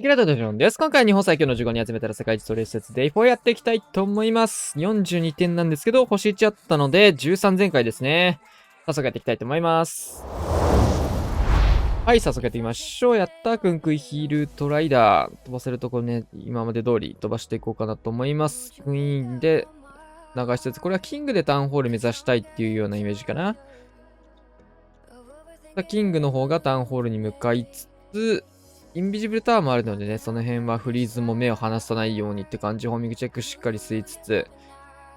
キラトドジョンです。今回は日本最強の15人集めたら世界一トレース説 Day4 やっていきたいと思います。42点なんですけど、星1あったので、13前回ですね。早速やっていきたいと思います。はい、早速やっていきましょう。やったーくんクイヒールトライダー。飛ばせるところね、今まで通り飛ばしていこうかなと思います。クイーンで流しつつ、これはキングでタウンホール目指したいっていうようなイメージかな。キングの方がタウンホールに向かいつつ、インビジブルタワーもあるのでね、その辺はフリーズも目を離さないようにって感じ、ホーミングチェックしっかり吸いつつ、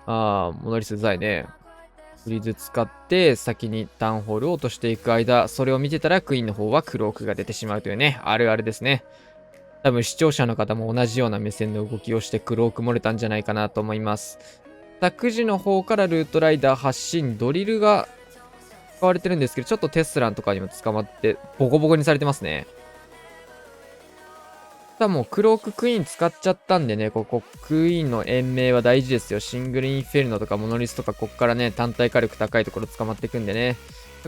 モノリスうざいね。フリーズ使って先にタウンホールを落としていく間、それを見てたらクイーンの方はクロークが出てしまうというね、あるあるですね。多分視聴者の方も同じような目線の動きをしてクローク漏れたんじゃないかなと思います。9時の方からルートライダー発進、ドリルが使われてるんですけど、ちょっとテスランとかにも捕まってボコボコにされてますね。もうクローククイーン使っちゃったんでね、ここクイーンの延命は大事ですよ。シングルインフェルノとかモノリスとかこっからね、単体火力高いところ捕まっていくんでね。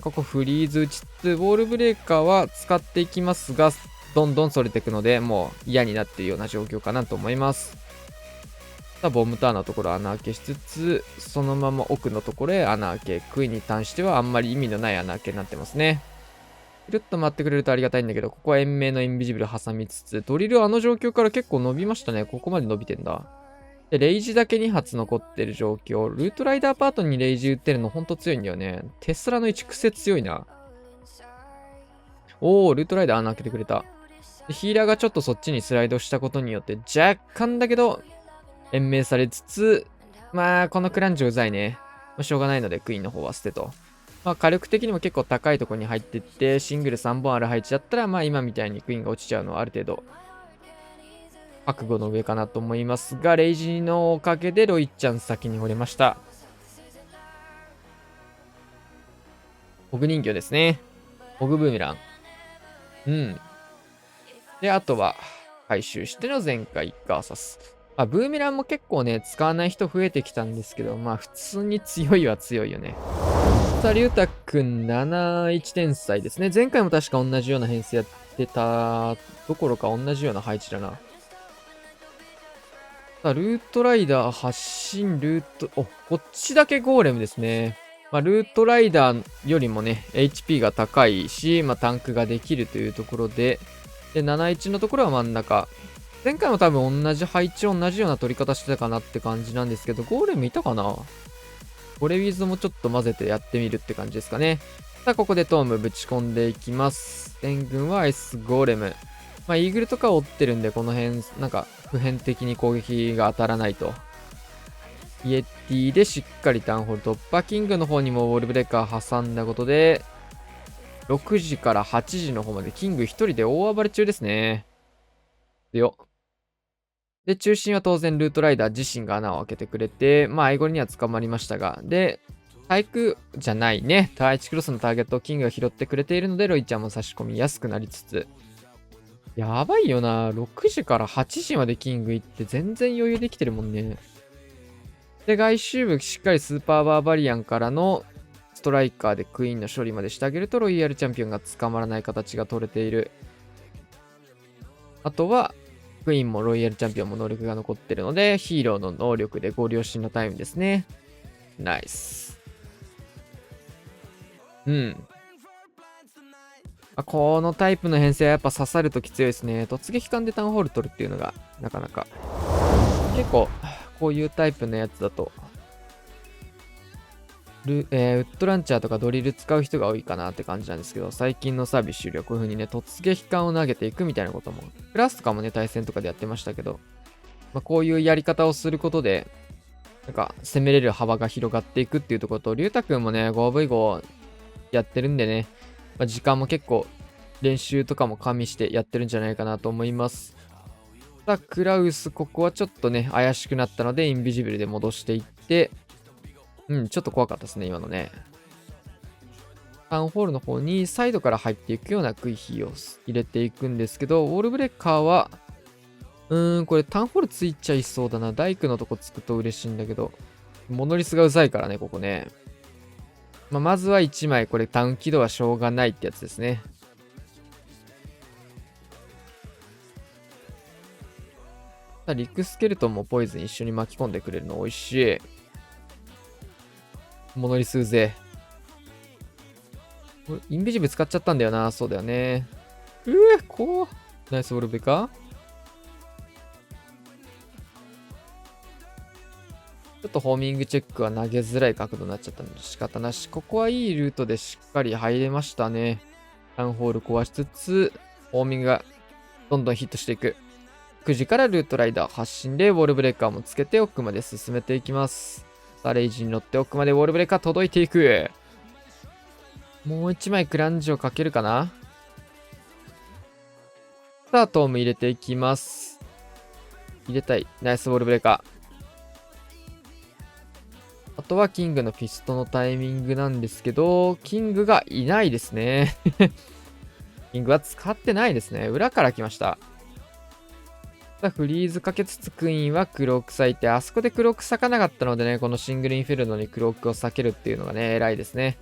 ここフリーズ打ちつつ、ウォールブレーカーは使っていきますが、どんどんそれていくので、もう嫌になっているような状況かなと思います。ボムターンのところ穴開けしつつ、そのまま奥のところへ穴開け。クイーンに関してはあんまり意味のない穴開けになってますね。くるっと回ってくれるとありがたいんだけど、ここは延命のインビジブル挟みつつ、ドリルあの状況から結構伸びましたね。ここまで伸びてんだ。で、レイジだけ2発残ってる状況。ルートライダーパートにレイジ打ってるのほんと強いんだよね。テスラの1癖強いな。ルートライダー穴開けてくれた。で、ヒーラーがちょっとそっちにスライドしたことによって、若干だけど、延命されつつ、このクランジうざいね。しょうがないので、クイーンの方は捨てと。火力的にも結構高いところに入っていって、シングル3本ある配置だったら、今みたいにクイーンが落ちちゃうのはある程度、覚悟の上かなと思いますが、レイジのおかげでロイちゃん先に掘れました。ホグ人形ですね。ホグブーメラン。で、あとは、回収しての全開ガーサス。ブーメランも結構ね、使わない人増えてきたんですけど、普通に強いは強いよね。さあ、りゅうたくん71天才ですね。前回も確か同じような編成やってたどころか同じような配置だな。さあ、ルートライダー発進、こっちだけゴーレムですね。ルートライダーよりもね、HP が高いし、タンクができるというところで、71のところは真ん中。前回も多分同じ配置、同じような取り方してたかなって感じなんですけど、ゴーレムいたかな？ゴレウィズもちょっと混ぜてやってみるって感じですかね。さあ、ここでトームぶち込んでいきます。援軍はアイスゴーレム。イーグルとかを追ってるんで、この辺、普遍的に攻撃が当たらないと。イエティでしっかりタウンホール突破。キングの方にもウォールブレーカー挟んだことで、6時から8時の方までキング1人で大暴れ中ですね。よ。で、中心は当然ルートライダー自身が穴を開けてくれて、アイゴリには捕まりましたが、で、対空じゃないね。対1クロスのターゲットをキングが拾ってくれているので、ロイちゃんも差し込みやすくなりつつ。やばいよな。6時から8時までキング行って全然余裕できてるもんね。で、外周部しっかりスーパーバーバリアンからのストライカーでクイーンの処理までしてあげると、ロイヤルチャンピオンが捕まらない形が取れている。あとは、クイーンもロイヤルチャンピオンも能力が残ってるので、ヒーローの能力でご両親のタイムですね。ナイス。このタイプの編成はやっぱ刺さるとき強いですね。突撃艦でタウンホール取るっていうのが、なかなか。結構、こういうタイプのやつだと、ウッドランチャーとかドリル使う人が多いかなって感じなんですけど、最近のサービス終了、こういう風にね、突撃艦を投げていくみたいなことも、クラスとかもね、対戦とかでやってましたけど、こういうやり方をすることで、攻めれる幅が広がっていくっていうところと、りゅうたくんもね、5V5 やってるんでね、時間も結構、練習とかも加味してやってるんじゃないかなと思います。さあ、クラウス、ここはちょっとね、怪しくなったので、インビジブルで戻していって、ちょっと怖かったですね、今のね。タウンホールの方にサイドから入っていくようなクイヒーを入れていくんですけど、ウォールブレーカーは、これタウンホールついちゃいそうだな。大工のとこつくと嬉しいんだけど、モノリスがうざいからね、ここね。まずは1枚、これタウン起動はしょうがないってやつですね。リクスケルトンもポイズン一緒に巻き込んでくれるの美味しい。モノリスうぜ。インビジブ使っちゃったんだよな。そうだよね。こう。ナイスボルベか。ちょっとホーミングチェックは投げづらい角度になっちゃったので仕方なし。ここはいいルートでしっかり入れましたね。タウンホール壊しつつ、ホーミングがどんどんヒットしていく。9時からルートライダー発進でウォールブレーカーもつけて奥まで進めていきます。さあ、レイジに乗って奥までウォールブレーカー届いていく。もう1枚クランジをかけるかな。さあ、トーム入れていきます。入れたい。ナイスウォールブレーカー。あとはキングのフィストのタイミングなんですけど、キングがいないですね。キングは使ってないですね。裏から来ました。フリーズかけつつクイーンはクローク咲いて、あそこでクローク咲かなかったのでね、このシングルインフェルノにクロークを避けるっていうのがね、偉いですね。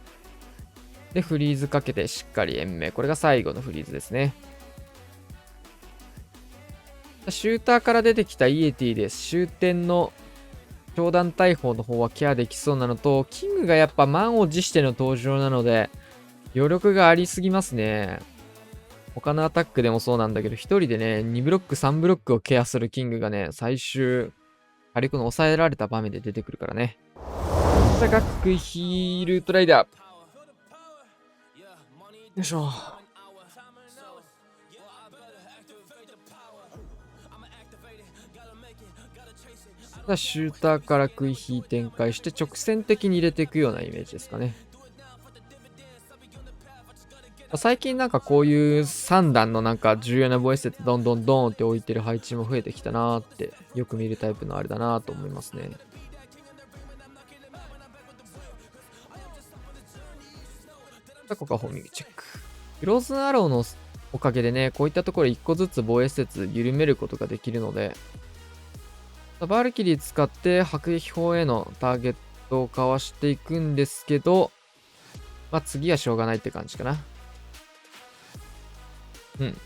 で、フリーズかけてしっかり延命。これが最後のフリーズですね。シューターから出てきたイエティです。終点の超団大砲の方はケアできそうなのと、キングがやっぱ満を持しての登場なので、余力がありすぎますね。他のアタックでもそうなんだけど、一人でね、2ブロック、3ブロックをケアするキングがね、最終、火力の抑えられた場面で出てくるからね。さあ、ガックイヒールートライダー。よいしょ。さあ、シューターからクイヒー展開して直線的に入れていくようなイメージですかね。最近なんかこういう3段のなんか重要な防衛施設どんどんドーンって置いてる配置も増えてきたなーってよく見るタイプのあれだなと思いますね。ここはホーミングチェック。フローズンアローのおかげでね、こういったところ1個ずつ防衛施設緩めることができるので、バールキリー使って迫撃砲へのターゲットをかわしていくんですけど、まあ次はしょうがないって感じかな。うん。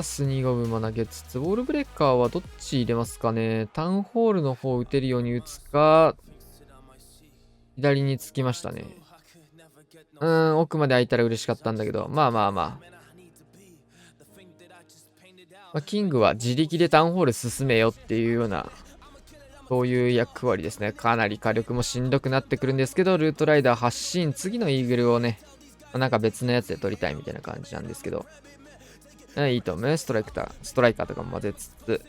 スニーゴブも投げつつ、ウォールブレーカーはどっち入れますかね。タウンホールの方を打てるように打つか、左につきましたね。奥まで開いたら嬉しかったんだけど、まあまあまあ。キングは自力でタウンホール進めよっていうような、そういう役割ですね。かなり火力もしんどくなってくるんですけど、ルートライダー発進、次のイーグルをね、なんか別のやつで取りたいみたいな感じなんですけど、いいと思う。ストライカーとかも混ぜつつ、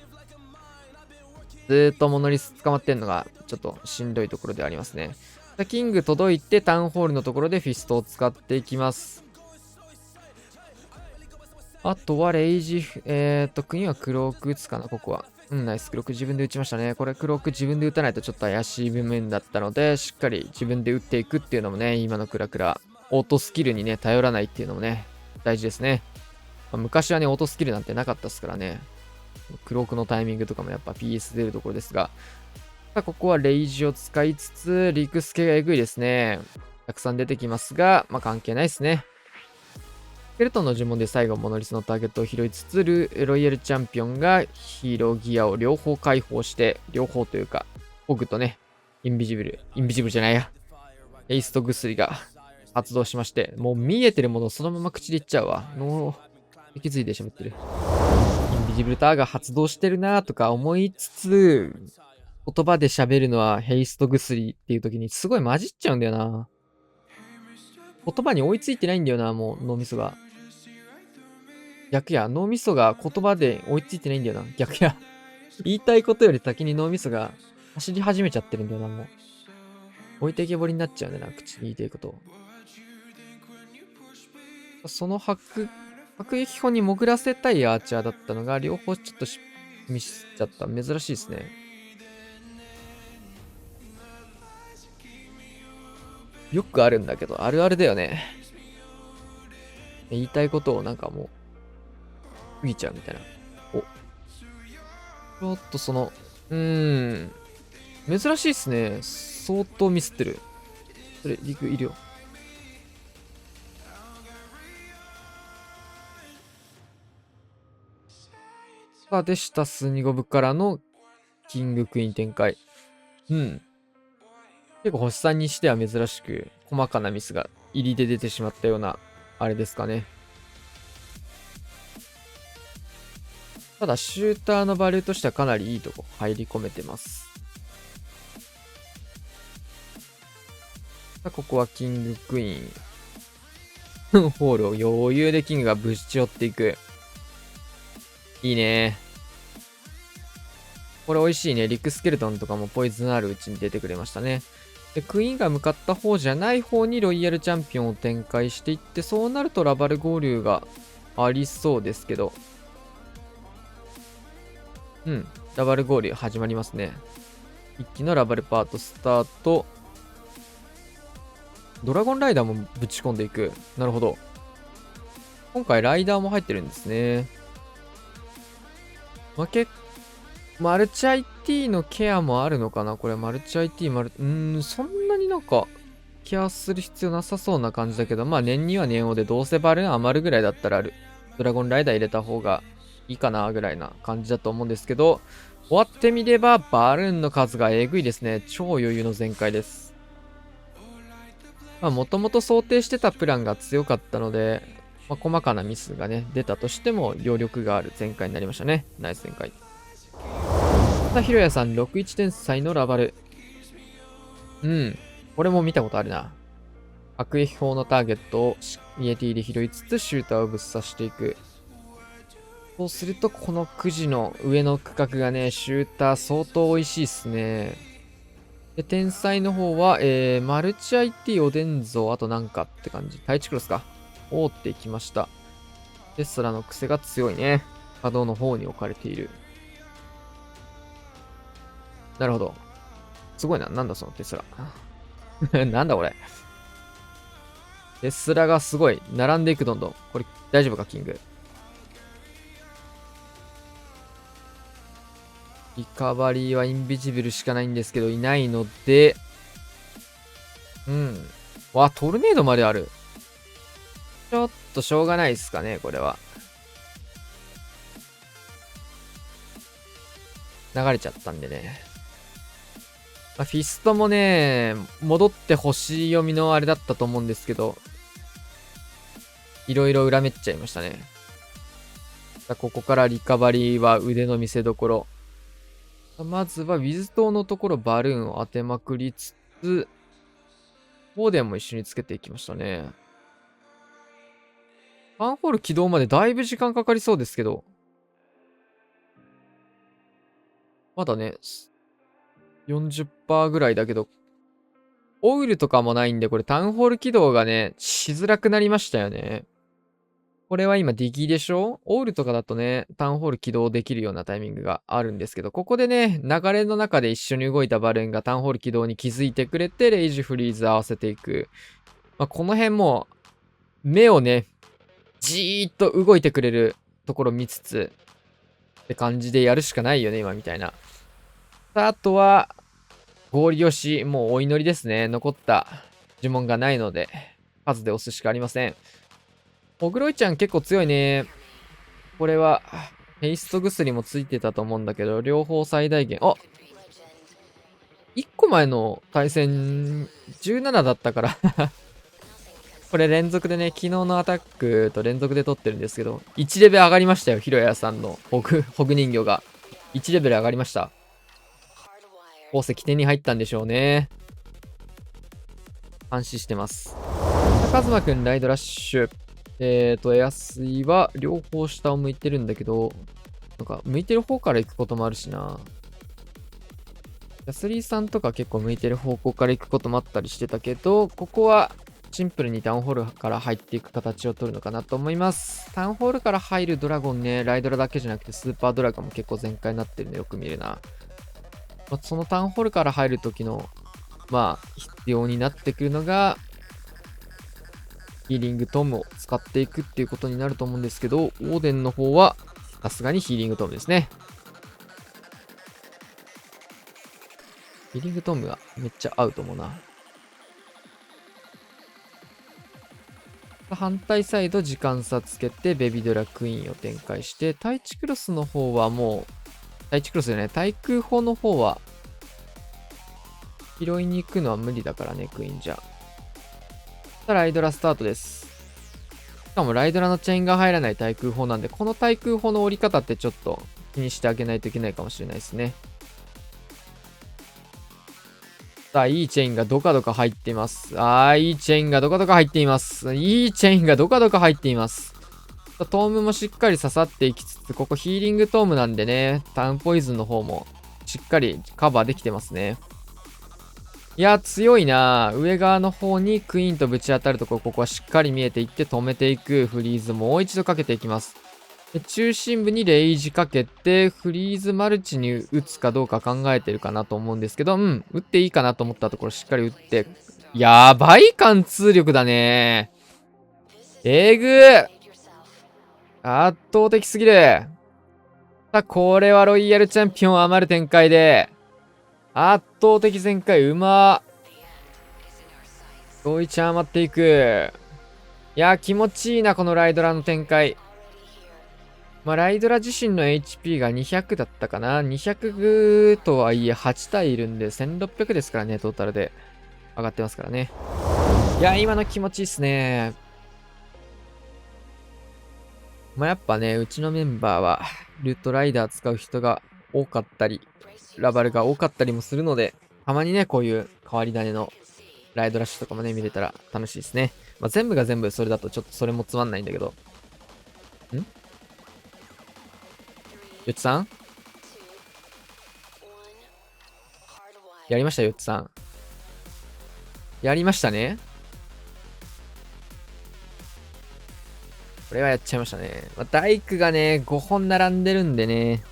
ずーっとモノリス捕まってんのがちょっとしんどいところでありますね。キング届いてタウンホールのところでフィストを使っていきます。あとはレイジ、クイーンはクローク打つかな、ここは。ナイス。クローク自分で打ちましたね。これクローク自分で打たないとちょっと怪しい部分だったので、しっかり自分で打っていくっていうのもね、今のクラクラ、オートスキルにね、頼らないっていうのもね、大事ですね。昔はね、オートスキルなんてなかったですからね。クロークのタイミングとかもやっぱ PS 出るところですが。ここはレイジを使いつつ、リクスケがえぐいですね。たくさん出てきますが、関係ないですね。スケルトンの呪文で最後モノリスのターゲットを拾いつつ、ロイヤルチャンピオンがヒーローギアを両方解放して、両方というか、ホグとね、インビジブルじゃないや。エイスト薬が発動しまして、もう見えてるものをそのまま口で言っちゃうわ。もう、気づいてしまってる。インビジブルターが発動してるなとか思いつつ、言葉で喋るのはヘイスト薬っていう時にすごい混じっちゃうんだよな。言葉に追いついてないんだよな、もう脳みそが。逆や、脳みそが言葉で追いついてないんだよな。逆や。言いたいことより先に脳みそが走り始めちゃってるんだよな、もう。置いてけぼりになっちゃうんだよな、口に言いたいことを。その迫撃砲に潜らせたいアーチャーだったのが、両方ちょっとミスっちゃった。珍しいですね。よくあるんだけど、あるあるだよね。言いたいことをなんかもう、過ぎちゃうみたいな。ちょっと珍しいっすね。相当ミスってる。それ、リクいるよ。でした数2五分からのキングクイーン展開。うん。結構星3にしては珍しく、細かなミスが入りで出てしまったような、あれですかね。ただ、シューターのバリューとしてはかなりいいとこ入り込めてます。さあ、ここはキングクイーン。ホールを余裕でキングがぶち寄っていく。いいね。これ美味しいね。リックスケルトンとかもポイズンあるうちに出てくれましたね。で、クイーンが向かった方じゃない方にロイヤルチャンピオンを展開していって、そうなるとラバル合流がありそうですけど。うん。ラバル合流始まりますね。一気のラバルパートスタート。ドラゴンライダーもぶち込んでいく。なるほど。今回ライダーも入ってるんですね。マルチ IT のケアもあるのかなこれマルチ IT そんなになんかケアする必要なさそうな感じだけど、まあ年には年をでどうせバルーン余るぐらいだったらドラゴンライダー入れた方がいいかなぐらいな感じだと思うんですけど、終わってみればバルーンの数がえぐいですね。超余裕の全開です。まあもともと想定してたプランが強かったので、まあ、細かなミスがね、出たとしても余力がある全開になりましたね。ナイス全開。さあ、ひろやさん、61天才のラバル。うん。これも見たことあるな。悪役砲のターゲットをイエティで拾いつつ、シューターをぶっ刺していく。そうすると、この9時の上の区画がね、シューター相当美味しいっすね。で、天才の方は、マルチ IT おでんぞ、あとなんかって感じ。タイチクロスか。覆っていきました。テスラの癖が強いね。稼働の方に置かれている。なるほど。すごいな。なんだそのテスラ。なんだこれ。テスラがすごい。並んでいくどんどん。これ大丈夫か、キング。リカバリーはインビジブルしかないんですけど、いないので、うん。わ、トルネードまである。ちょっとしょうがないですかね、これは。流れちゃったんでね。まあ、フィストもね、戻って星読みのあれだったと思うんですけど、いろいろ裏めっちゃいましたね。さあここからリカバリーは腕の見せ所。まずはウィズ島のところバルーンを当てまくりつつ、オーデンも一緒につけていきましたね。タウンホール起動までだいぶ時間かかりそうですけど、まだね、40%ぐらいだけど、オイルとかもないんで、これタウンホール起動がね、しづらくなりましたよね。これは今ディギーでしょ？オールとかだとね、タウンホール起動できるようなタイミングがあるんですけど、ここでね、流れの中で一緒に動いたバルーンがタウンホール起動に気づいてくれて、レイジフリーズ合わせていく。まあ、この辺も、目をね、じーっと動いてくれるところ見つつ、って感じでやるしかないよね、今みたいな。さあ、あとは、合理押し、もうお祈りですね。残った呪文がないので、数で押すしかありません。オグロイちゃん結構強いね。これは、ヘイスト薬もついてたと思うんだけど、両方最大限。あ、1個前の対戦17だったからこれ連続でね、昨日のアタックと連続で取ってるんですけど、1レベル上がりましたよ、ひろやさんのホグ人形が。1レベル上がりました。宝石手に入ったんでしょうね。安心してます。カズマくん、ライドラッシュ。エアスイは両方下を向いてるんだけど、なんか向いてる方から行くこともあるしな。ヤスリーさんとか結構向いてる方向から行くこともあったりしてたけど、ここはシンプルにタウンホールから入っていく形を取るのかなと思います。タウンホールから入るドラゴンね、ライドラだけじゃなくてスーパードラゴンも結構全開になってるのよく見るな。そのタウンホールから入る時の、まあ、必要になってくるのが、ヒーリングトームを使っていくっていうことになると思うんですけど、オーデンの方は、さすがにヒーリングトームですね。ヒーリングトームがめっちゃ合うと思うな。反対サイド時間差つけてベビドラクイーンを展開して、対地クロスの方はもう、対地クロスじゃない、対空砲の方は、拾いに行くのは無理だからね、クイーンじゃ。さあ、ライドラスタートです。しかもライドラのチェーンが入らない対空砲なんで、この対空砲の折り方ってちょっと気にしてあげないといけないかもしれないですね。さあ、いいチェーンがドカドカ入っています。いいチェーンがドカドカ入っています。いいチェーンがドカドカ入っています。トームもしっかり刺さっていきつつ、ここヒーリングトームなんでね、タウンポイズンの方もしっかりカバーできてますね。いや、強いな。上側の方にクイーンとぶち当たるところ、ここはしっかり見えていって止めていくフリーズもう一度かけていきます。で中心部にレイジかけて、フリーズマルチに打つかどうか考えてるかなと思うんですけど、打っていいかなと思ったところしっかり打って、やばい貫通力だね。えぐー圧倒的すぎる。さあ、これはロイヤルチャンピオン余る展開で、圧倒的全開、うまー。ロイちゃん余っていく。いや、気持ちいいな、このライドラの展開。ライドラ自身の HP が200だったかな。200とはいえ8体いるんで、1600ですからね、トータルで。上がってますからね。いや、今の気持ちいいっすね。やっぱね、うちのメンバーは、ルートライダー使う人が多かったり、ラバルが多かったりもするので、たまにね、こういう変わり種のライドラッシュとかもね、見れたら楽しいですね。全部が全部それだとちょっとそれもつまんないんだけど。よっちさんやりましたよっちさん。やりましたね。これはやっちゃいましたね。大工がね、5本並んでるんでね。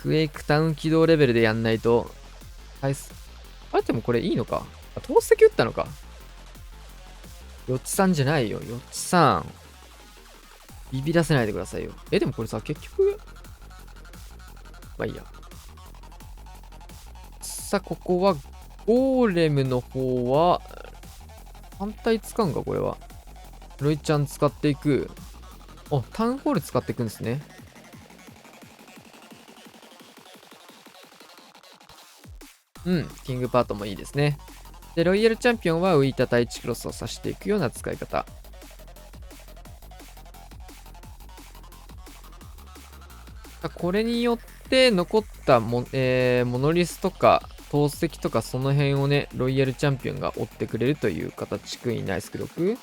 クエイクタウン起動レベルでやんないと。でもこれいいのか。投石打ったのか。よっちさんじゃないよ。よっちさん。ビビらせないでくださいよ。でもこれさ、結局。いいや。さあ、ここは、ゴーレムの方は、反対使うんか、これは。ロイちゃん使っていく。タウンホール使っていくんですね。キングパートもいいですね。で、ロイヤルチャンピオンは浮いた対地クロスを刺していくような使い方。これによって残ったモノリスとか投石とかその辺をね、ロイヤルチャンピオンが追ってくれるという形。クイーンナイスクロック。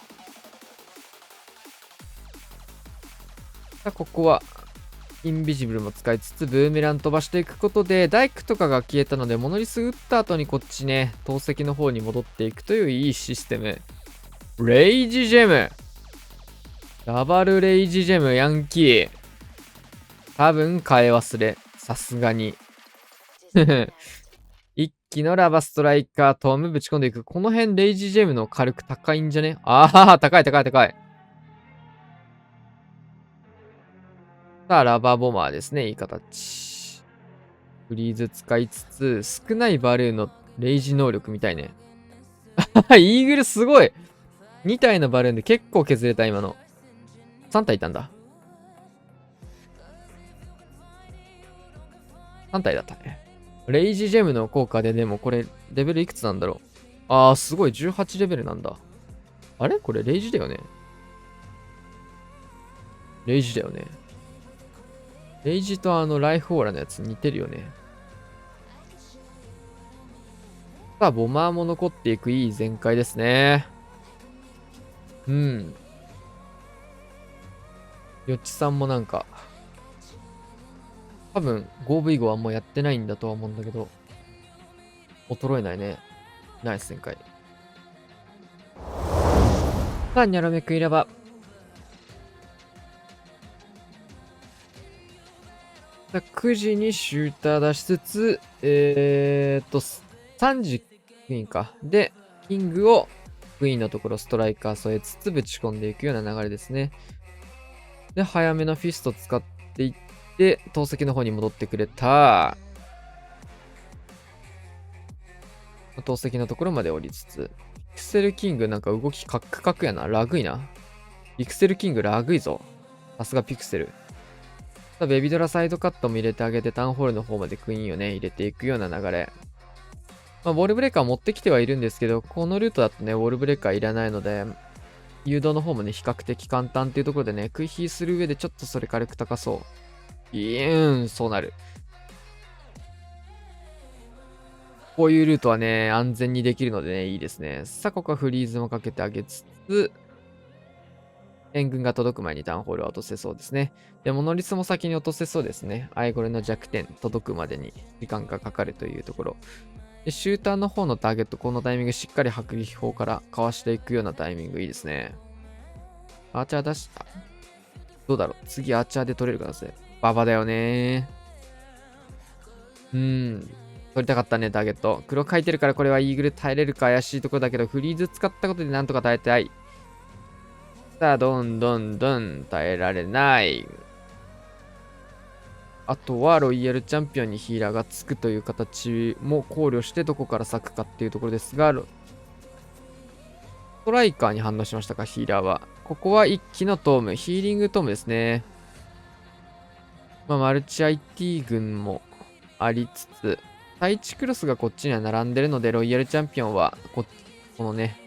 ここはインビジブルも使いつつブーメラン飛ばしていくことで大工とかが消えたのでモノリス打った後にこっちね、投石の方に戻っていくといういいシステム。レイジジェム。ダバルレイジジェムヤンキー。多分変え忘れ。さすがに。一気のラバストライカー、トームぶち込んでいく。この辺レイジジェムの火力高いんじゃね。高い高い高い。さあ、ラバーボマーですね。いい形。フリーズ使いつつ、少ないバルーンのレイジ能力みたいね。イーグルすごい !2 体のバルーンで結構削れた、今の。3体いたんだ。3体だったね。レイジジェムの効果で、でもこれ、レベルいくつなんだろう。すごい。18レベルなんだ。あれこれ、レイジだよね。レイジだよね。レイジとライフオーラのやつ似てるよね。さあ、ボマーも残っていくいい全開ですね。よっちさんもなんか、多分 5V5 はもうやってないんだとは思うんだけど、衰えないね。ナイス全開。さあ、ニャロメクイラバ。9時にシューター出しつつ、3時クイーンか。で、キングをクイーンのところストライカー添えつつぶち込んでいくような流れですね。で、早めのフィスト使っていって、投石の方に戻ってくれた。投石のところまで降りつつ。クセルキングなんか動きカクカクやな。ラグいな。ピクセルキングラグいぞ。さすがピクセル。ベビドラサイドカットも入れてあげて、タウンホールの方までクイーンをね、入れていくような流れ。まあ、ウォールブレーカー持ってきてはいるんですけど、このルートだとね、ウォールブレーカーいらないので、誘導の方もね、比較的簡単っていうところでね、食い火する上でちょっとそれ軽く高そう。そうなる。こういうルートはね、安全にできるのでね、いいですね。さあ、ここはフリーズもかけてあげつつ、援軍が届く前にタウンホールは落とせそうですね。で、モノリスも先に落とせそうですね。アイゴレの弱点届くまでに時間がかかるというところ。で、シューターの方のターゲット、このタイミングしっかり迫撃砲からかわしていくようなタイミングいいですね。アーチャー出した。どうだろう。次アーチャーで取れるかなぜ。ババだよね。取りたかったね、ターゲット。黒書いてるからこれはイーグル耐えれるか怪しいところだけど、フリーズ使ったことでなんとか耐えたい。さあ、どんどん耐えられない。あとはロイヤルチャンピオンにヒーラーがつくという形も考慮してどこから咲くかっていうところですが、ストライカーに反応しましたか、ヒーラーは。ここは一気のトーム、ヒーリングトームですね。まあ、マルチ IT 軍もありつつ、タイチクロスがこっちには並んでるので、ロイヤルチャンピオンはこのね、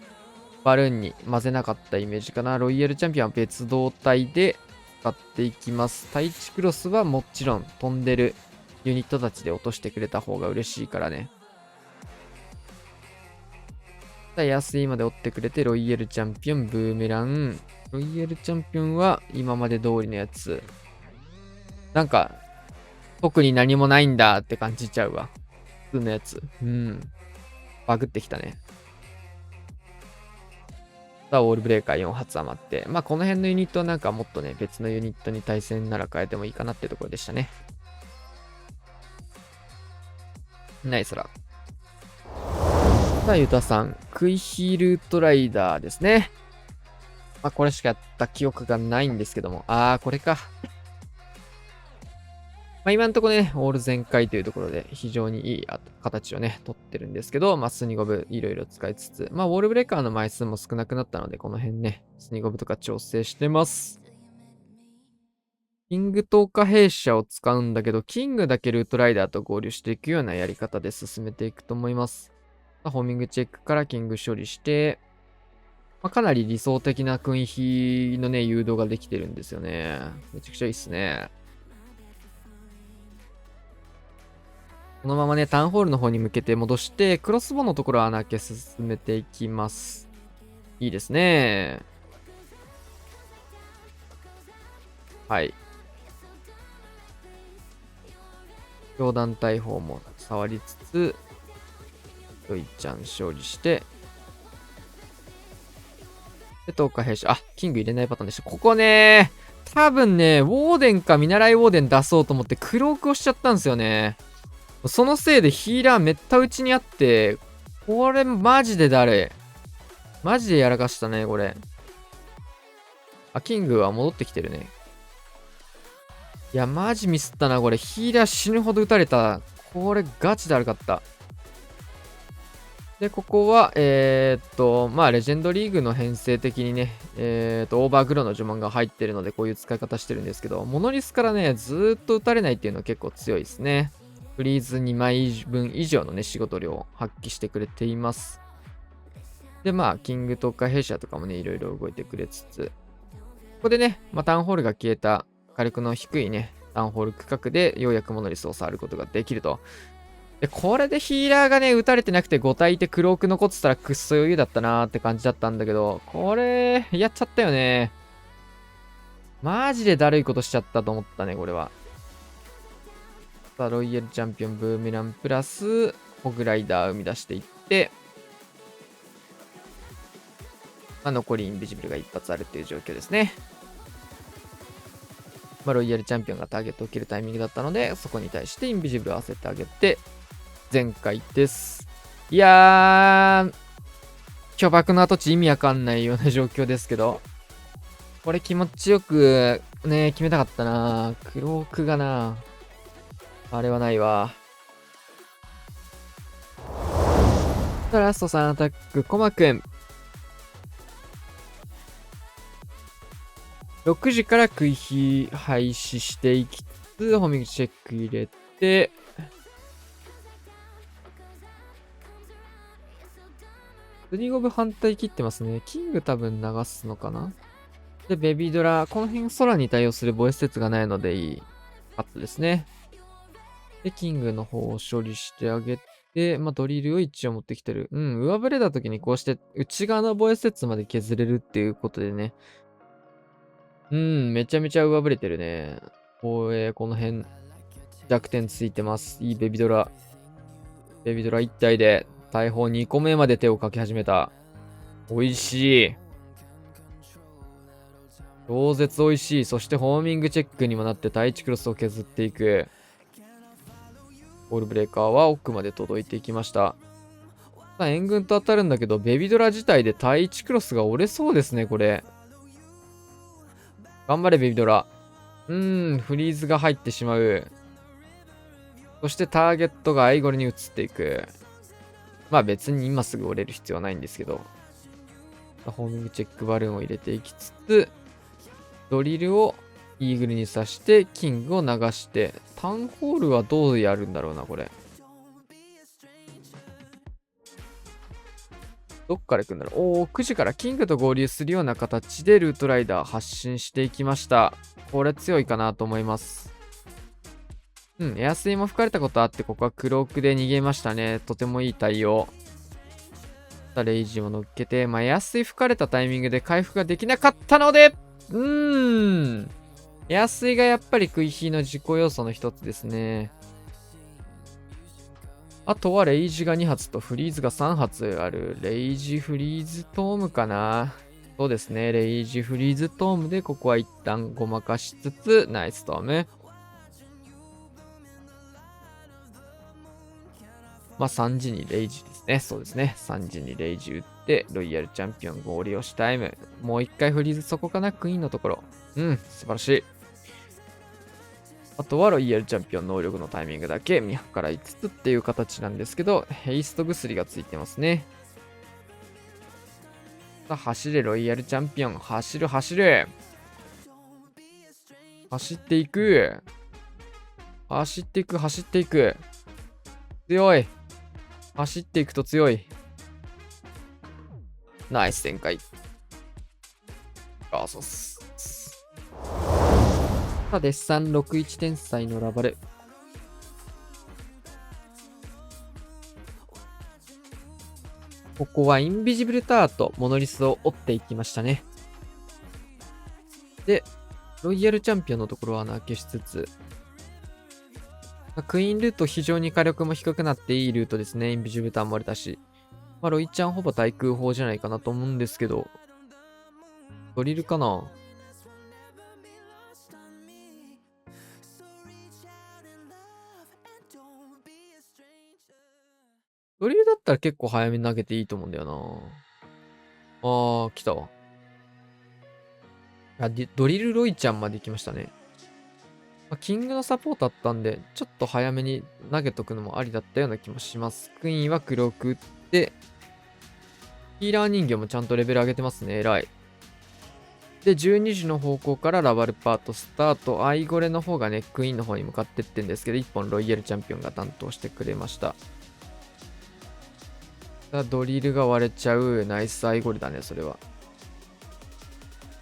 バルーンに混ぜなかったイメージかな。ロイヤルチャンピオンは別動隊で使っていきます。タイチクロスはもちろん飛んでるユニットたちで落としてくれた方が嬉しいからね。安いまで追ってくれて、ロイヤルチャンピオン、ブーメラン。ロイヤルチャンピオンは今まで通りのやつ。なんか、特に何もないんだって感じちゃうわ。普通のやつ。バグってきたね。さあ、ウォールブレーカー4発余って。まあ、この辺のユニットはなんかもっとね、別のユニットに対戦なら変えてもいいかなってところでしたね。ナイスラ。さあ、ユタさん。クイヒールートライダーですね。まあ、これしかやった記憶がないんですけども。これか。まあ、今のところね、オール全開というところで非常にいい形をね、取ってるんですけど、まあ、スニゴブいろいろ使いつつ、まあ、ウォールブレーカーの枚数も少なくなったので、この辺ね、スニゴブとか調整してます。キング投下弊社を使うんだけど、キングだけルートライダーと合流していくようなやり方で進めていくと思います。ホーミングチェックからキング処理して、まあ、かなり理想的な訓費のね、誘導ができてるんですよね。めちゃくちゃいいっすね。このままね、タウンホールの方に向けて戻して、クロスボウのところは穴開け進めていきます。いいですね。はい。教団大砲も触りつつ、ヨイちゃん勝利して、で、投下兵士。キング入れないパターンでした。ここね、多分ね、ウォーデンか見習いウォーデン出そうと思ってクロークをしちゃったんですよね。そのせいでヒーラーめった打ちにあって、これマジでだるい。マジでやらかしたね、これ。キングは戻ってきてるね。いや、マジミスったな、これ。ヒーラー死ぬほど打たれた。これガチで悪かった。で、ここは、まあ、レジェンドリーグの編成的にね、オーバーグローの呪文が入ってるので、こういう使い方してるんですけど、モノリスからね、ずーっと打たれないっていうのは結構強いですね。フリーズ2枚分以上のね、仕事量を発揮してくれています。で、まあ、キングとか弊社とかもね、いろいろ動いてくれつつ、ここでね、まあ、タウンホールが消えた火力の低いね、タウンホール区画でようやくモノリスを触ることができると。で、これでヒーラーがね、撃たれてなくて5体いてクローク残ってたらくっそ余裕だったなーって感じだったんだけど、これ、やっちゃったよね。マジでだるいことしちゃったと思ったね、これは。さあ、ロイヤルチャンピオン、ブーメランプラス、ホグライダー生み出していって、まあ、残りインビジブルが一発あるっていう状況ですね。まあ、ロイヤルチャンピオンがターゲットを切るタイミングだったので、そこに対してインビジブルを合わせてあげて、全開です。いやー、巨爆の跡地意味わかんないような状況ですけど、これ気持ちよくね、決めたかったな。クロークがな、あれはないわ。ラスト3アタック、コマくん。6時から食い火廃止していきつつ、ホーミングチェック入れて、スリゴブ反対切ってますね。キング多分流すのかな。で、ベビードラ、この辺空に対応するボイス説がないのでいいカットですね。で、キングの方を処理してあげて、ドリルを一応持ってきてる。上振れた時にこうして内側のボイス説まで削れるっていうことでね。めちゃめちゃ上振れてるね。この辺、弱点ついてます。いいベビドラ。ベビドラ1体で、大砲2個目まで手をかけ始めた。美味しい。超絶美味しい。そしてホーミングチェックにもなって対地クロスを削っていく。ボールブレーカーは奥まで届いていきました。援軍と当たるんだけど、ベビドラ自体で対1クロスが折れそうですね、これ。頑張れ、ベビドラ。フリーズが入ってしまう。そしてターゲットがアイゴレに移っていく。別に今すぐ折れる必要はないんですけど。ホーミングチェックバルーンを入れていきつつ、ドリルをイーグルに刺して、キングを流して、タウンホールはどうやるんだろうな、これ。どっから行くんだろう。9時からキングと合流するような形でルートライダー発進していきました。これ強いかなと思います。エアスイも吹かれたことあって、ここはクロークで逃げましたね。とてもいい対応。レイジを乗っけて、エアスイ吹かれたタイミングで回復ができなかったので、エアスイがやっぱり食い火の自己要素の一つですね。あとはレイジが2発とフリーズが3発ある。レイジフリーズトームかな。そうですね。レイジフリーズトームでここは一旦ごまかしつつ、ナイストーム。3時にレイジですね。そうですね。3時にレイジ打って、ロイヤルチャンピオン合流しタイム。もう一回フリーズそこかな、クイーンのところ。素晴らしい。あとはロイヤルチャンピオン能力のタイミングだけ見計らいつつっていう形なんですけど、ヘイスト薬がついてますね。さあ、走れ、ロイヤルチャンピオン。走る、走る。走っていく。走っていく、走っていく。強い。走っていくと強い。ナイス展開。そうっす。さあ、デッサン61天才のラバル。ここはインビジブルタート、モノリスを折っていきましたね。で、ロイヤルチャンピオンのところは穴開けしつつ、クイーンルート非常に火力も低くなっていいルートですね。インビジブルターも割れたし。ロイちゃんほぼ対空砲じゃないかなと思うんですけど、ドリルかな。ドリルだったら結構早めに投げていいと思うんだよな。来たわ。ドリルロイちゃんまで行きましたね。キングのサポートあったんで、ちょっと早めに投げとくのもありだったような気もします。クイーンは黒く打って、ヒーラー人形もちゃんとレベル上げてますね。偉い。で、12時の方向からラバルパートスタート。アイゴレの方がね、クイーンの方に向かってってんですけど、1本ロイヤルチャンピオンが担当してくれました。ドリルが割れちゃう。ナイスアイゴレだね、それは。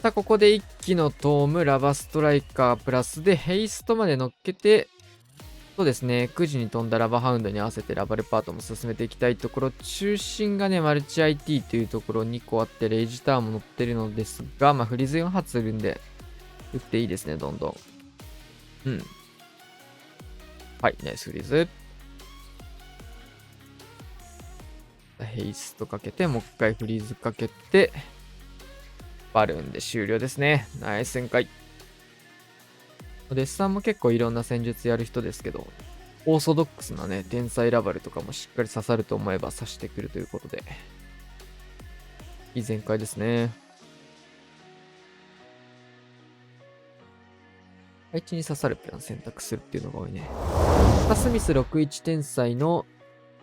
さあ、ここで一機のトーム、ラバストライカープラスでヘイストまで乗っけて、そうですね、9時に飛んだラバハウンドに合わせてラバルパートも進めていきたいところ、中心がね、マルチ IT というところ2個あって、レイジターも乗ってるのですが、フリーズ4発いるんで、打っていいですね、どんどん。はい、ナイスフリーズ。ヘイストかけて、もう一回フリーズかけて、バルーンで終了ですね。ナイス旋回。デッサンも結構いろんな戦術やる人ですけど、オーソドックスなね、天才ラバルとかもしっかり刺さると思えば刺してくるということで、いい全開ですね。配置に刺さるプラン選択するっていうのが多いね。スミス61天才の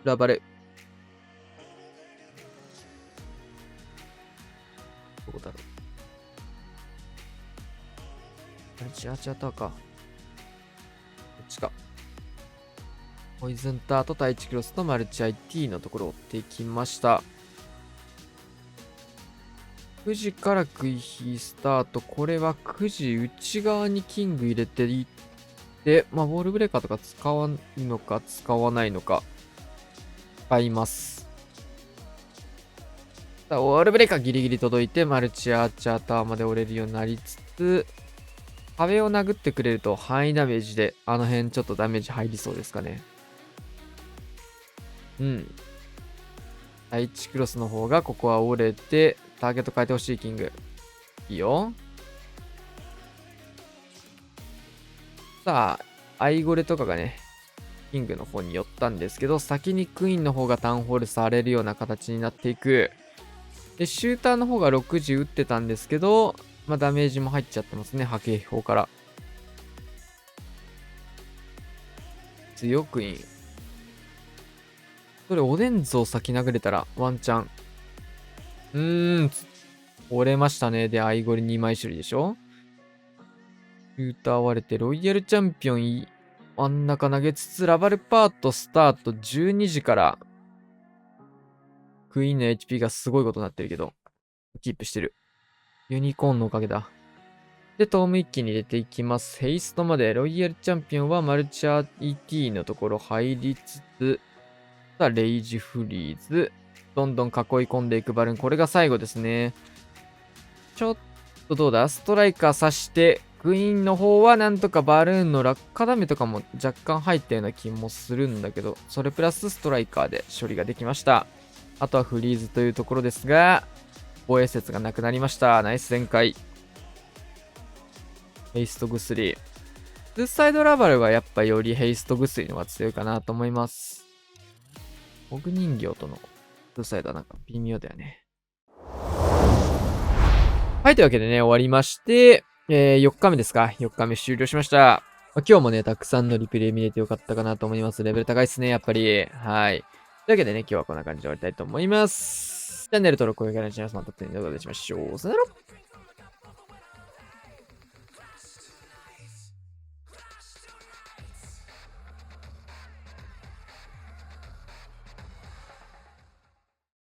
ラバル。どこだろう。チアーチアターか。こっちか。ポイズンターと対地クロスとマルチ IT のところを追っていきました。9時からクイヒースタート。これは9時内側にキング入れていって、まあ、ウォールブレーカーとか使わんのか使わないのか。使います。ウォールブレーカーギリギリ届いて、マルチアーチャーターまで折れるようになりつつ、壁を殴ってくれると範囲ダメージで、あの辺ちょっとダメージ入りそうですかね。うん。第1クロスの方がここは折れて、ターゲット変えてほしいキング。いいよ。さあ、アイゴレとかがね、キングの方に寄ったんですけど、先にクイーンの方がタウンホールされるような形になっていく。で、シューターの方が6時打ってたんですけど、まあ、ダメージも入っちゃってますね、波形砲から。強クイーン。それ、おでん像先殴れたら、ワンチャン。折れましたね。で、アイゴレ2枚処理でしょ。シューター割れて、ロイヤルチャンピオン真ん中投げつつ、ラバルパートスタート12時から、クイーンの HP がすごいことになってるけど、キープしてる。ユニコーンのおかげだ。で、トーム一気に入れていきます。ヘイストまで、ロイヤルチャンピオンはマルチャー ET のところ入りつつ、さあ、レイジフリーズ。どんどん囲い込んでいくバルーン。これが最後ですね。ちょっとどうだストライカー刺して、クイーンの方はなんとかバルーンの落下ダメとかも若干入ったような気もするんだけど、それプラスストライカーで処理ができました。あとはフリーズというところですが、防衛説がなくなりました。ナイス全開。ヘイスト薬。ツーサイドラバルはやっぱよりヘイスト薬の方が強いかなと思います。オグ人形とのツーサイドはなんか微妙だよね。はい、というわけでね、終わりまして、4日目ですか ?4 日目終了しました。今日もね、たくさんのリプレイ見れてよかったかなと思います。レベル高いっすね、やっぱり。はい。というわけでね、今日はこんな感じで終わりたいと思います。チャンネル登録、高評価のチャンネル登録、また次の動画でお会いしましょう。さよなら。